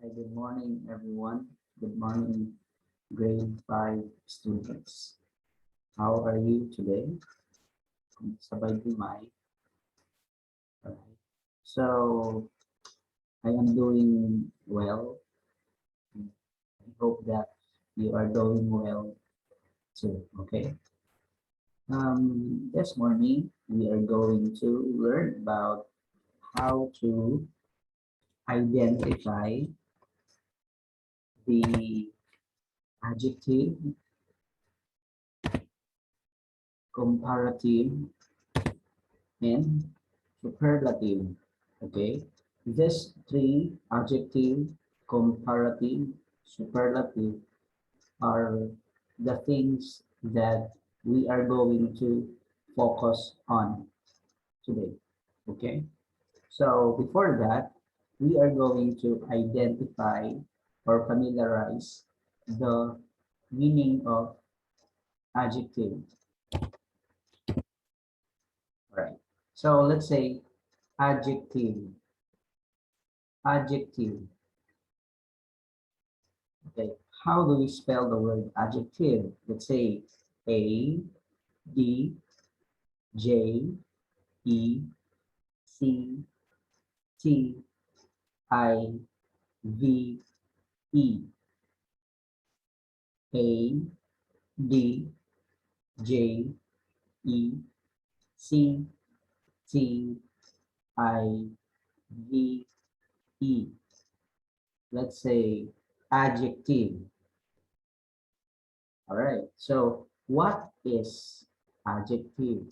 Hi, good morning, everyone. Good morning, grade 5 students. How are you today? Sabay Dumay. Alright. So, I am doing well. I hope that you are doing well too, okay? This morning, we are going to learn about how to identify the adjective, comparative, and superlative. Okay, these three adjective, comparative, superlative are the things that we are going to focus on today. Okay, so before that, we are going to identify or familiarize the meaning of adjective. All right, so let's say adjective. Adjective. Okay, how do we spell the word adjective? Let's say A, D, J, E, C, T, I, V, E. A, D, J, E, C, T, I, V, E. Let's say adjective. All right, so what is adjective?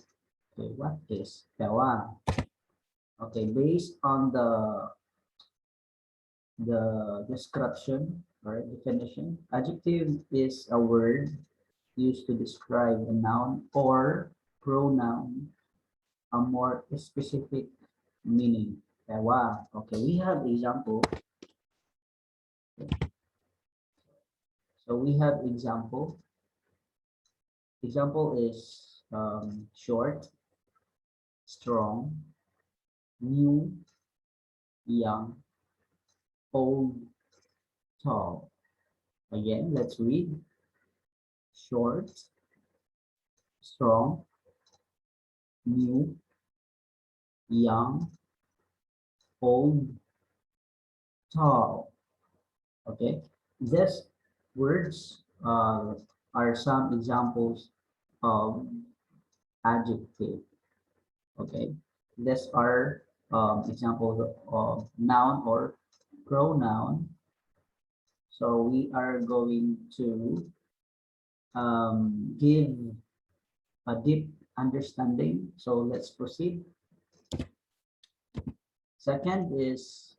Okay, what is pewa? Okay, based on the description or definition, adjective is a word used to describe a noun or pronoun, a more specific meaning. Pewa. Okay, we have example. So we have example. Example is short, strong, new, young, old, tall. Again, let's read. Short, strong, new, young, old, tall. Okay, these words are some examples of adjective. Okay, these are examples of noun or pronoun. So we are going to give a deep understanding. So let's proceed. Second is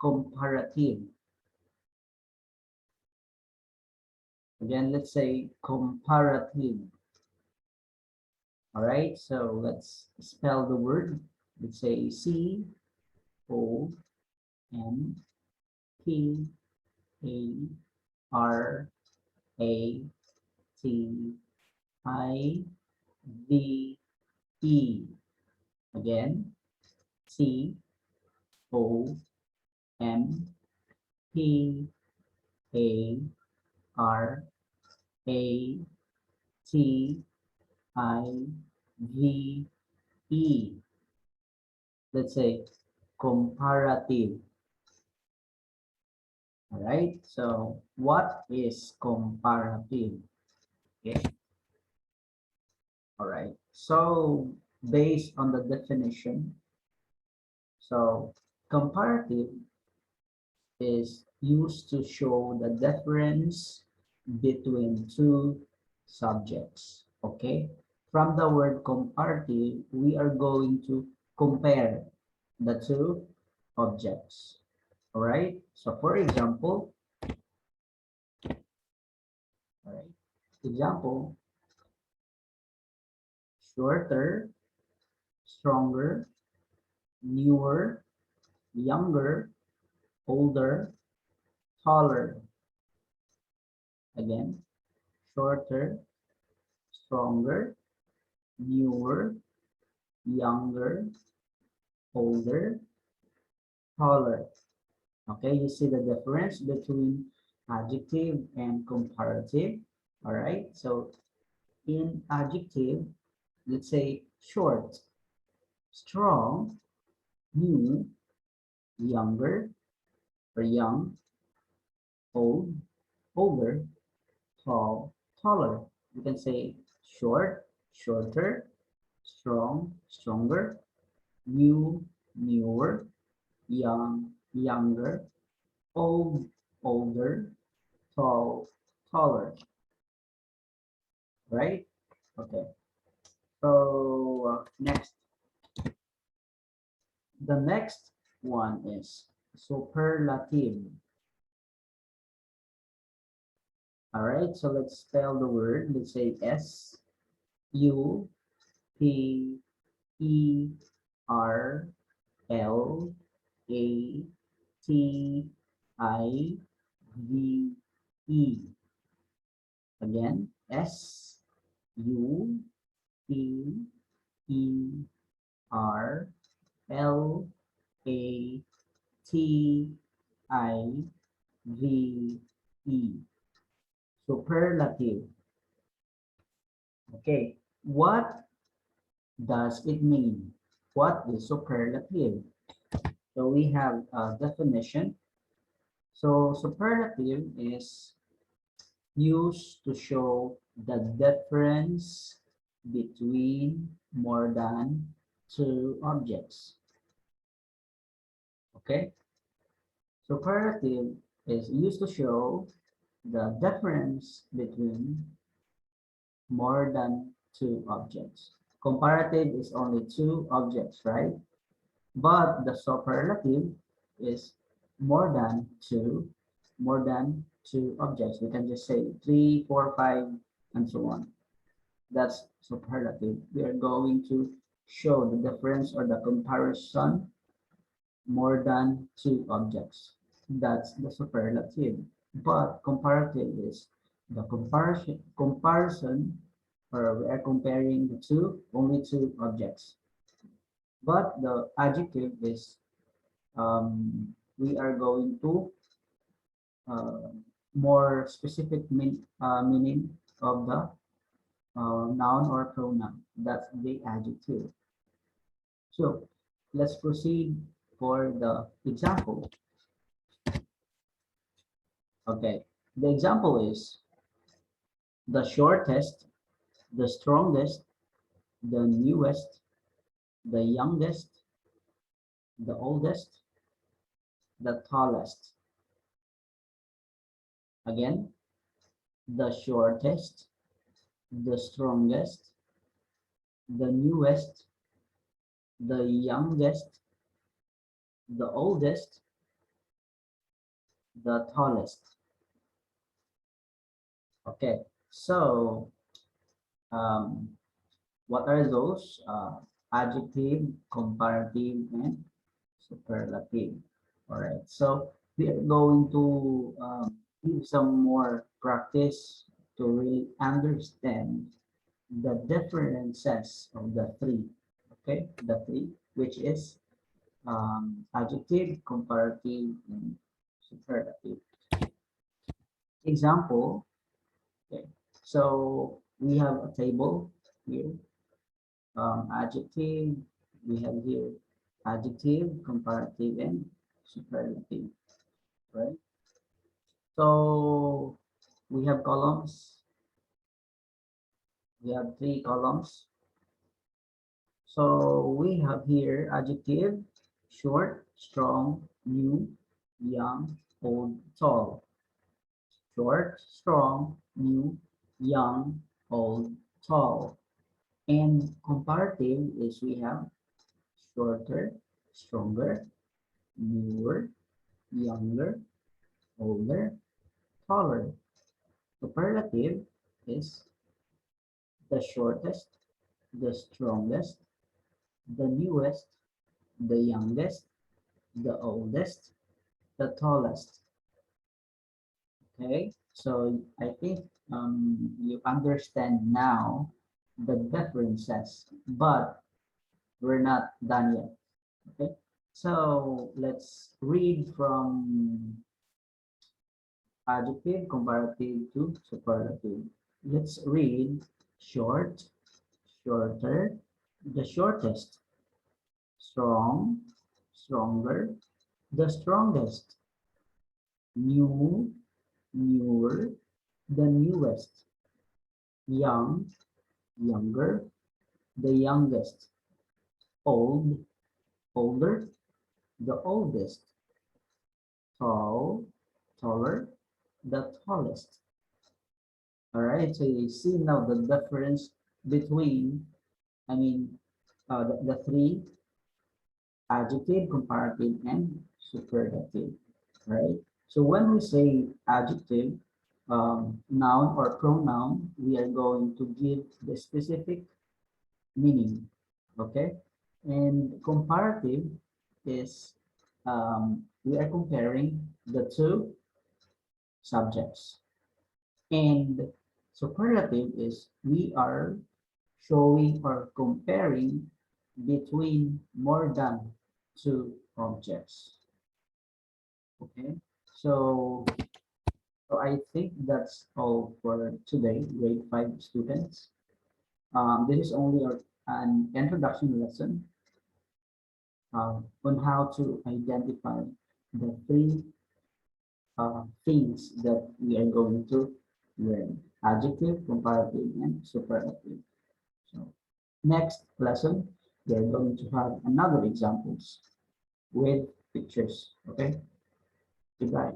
comparative. Again, let's say comparative. All right, so let's spell the word. Let's say C O M P A R A T I V E. Again, C O M P A R A T I V E. Let's say comparative. All right. So what is comparative? Okay. All right. So based on the definition, so comparative is used to show the difference between two subjects. Okay. From the word comparative, we are going to compare the two objects. All right. So for example, all right, example, shorter, stronger, newer, younger, older, taller. Again, shorter, stronger, newer, younger, older, taller. Okay, you see the difference between adjective and comparative. All right, so in adjective, let's say short, strong, new, younger, or young, old, older, tall, taller. You can say short, shorter, strong, stronger, new, newer, young, younger, old, older, tall, taller, right? Okay. So next, the next one is superlative. All right, so let's spell the word. Let's say Superlative. Again, Superlative. Superlative. Okay, what does it mean? What is superlative? So we have a definition. So superlative is used to show the difference between more than two objects. Okay, superlative is used to show the difference between more than two objects. Comparative is only two objects, right? But the superlative is more than two, more than two objects. We can just say three, four, five, and so on. That's superlative. We are going to show the difference or the comparison more than two objects. That's the superlative. But comparative is the comparison, or we are comparing the two, only two objects. But the adjective is we are going to uh, more specific meaning of the noun or pronoun. That's the adjective. So let's proceed for the example. Okay, the example is the shortest, the strongest, the newest, the youngest, the oldest, the tallest. Again, the shortest, the strongest, the newest, the youngest, the oldest, the tallest. Okay, so um, what are those? Adjective, comparative, and superlative. All right, so we are going to give some more practice to really understand the differences of the three. Okay, the three, which is adjective, comparative, and superlative. Example, okay. So we have a table here, adjective, we have here adjective, comparative, and superlative, right? So we have columns, we have three columns. So we have here adjective, short, strong, new, young, old, tall. Short, strong, new, young, old, tall. And comparative is we have shorter, stronger, newer, younger, older, taller. Superlative is the shortest, the strongest, the newest, the youngest, the oldest, the tallest. Okay, so I think you understand now the differences, but we're not done yet. Okay, So let's read from adjective, comparative to superlative. Let's read short, shorter, the shortest, strong, stronger, the strongest, new, newer, the newest, young, younger, the youngest, old, older, the oldest, tall, taller, the tallest. All right, so you see now the difference between, I mean, the three adjective, comparative, and superlative, right? So when we say adjective, noun or pronoun, we are going to give the specific meaning, okay? And comparative is we are comparing the two subjects. And superlative is we are showing or comparing between more than two objects. Okay, so, so I think that's all for today, grade 5 students. This is only an introduction lesson on how to identify the three things that we are going to learn: adjective, comparative, and superlative. So next lesson, we are going to have another examples with pictures. Okay, goodbye.